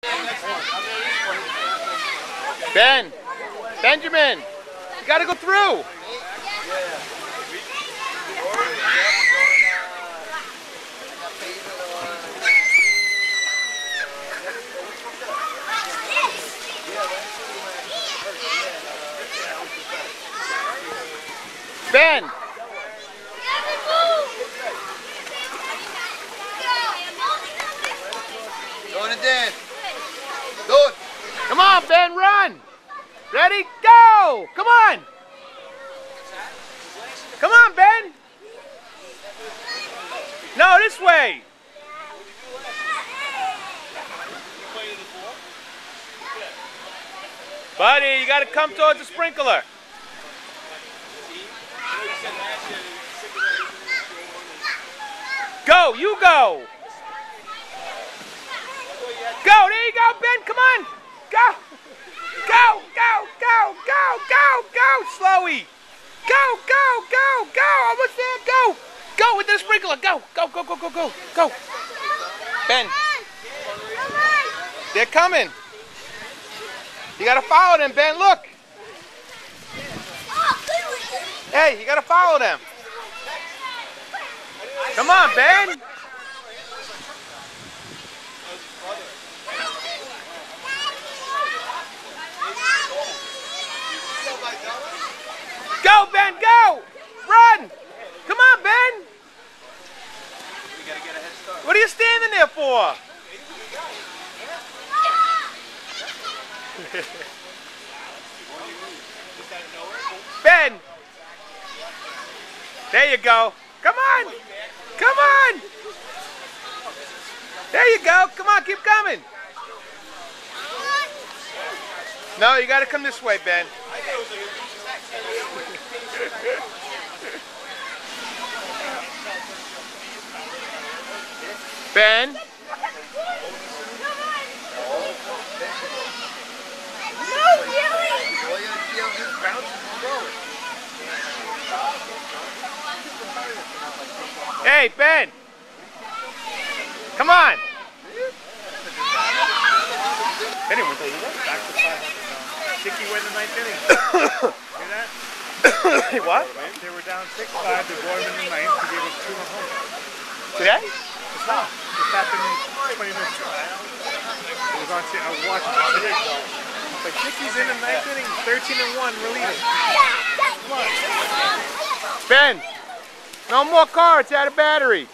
Ben, Benjamin, you gotta go through. Ben. Going to Dan. Do it. Come on, Ben, run. Ready, go. Come on. Come on, Ben. No, this way. Buddy, you got to come towards the sprinkler. Go, you go. Go, there you go, Ben, come on. Go. Go, go, go, go, go, go, Slowy. Go, go, go, go, almost there, go. Go with the sprinkler, go, go, go, go, go, go, go. Ben. They're coming. You gotta follow them, Ben, look. Hey, you gotta follow them. Come on, Ben. Go, Ben, go! Run! Come on, Ben! What are you standing there for? Ben! There you go. Come on! Come on! There you go. Come on, keep coming. No, you gotta come this way, Ben. Ben? Hey, Ben! Come on! Anyone tell you that? Back to 500. Dickey went in the ninth inning. Hear that? What? They were down 6-5. They brought him in the ninth. He gave us 2 more home. Today? It's not. This happened 20 minutes ago. I was watching it today. But Dickey's in the ninth inning, 13-1, relieving. Come on. Ben! No more cards out of battery.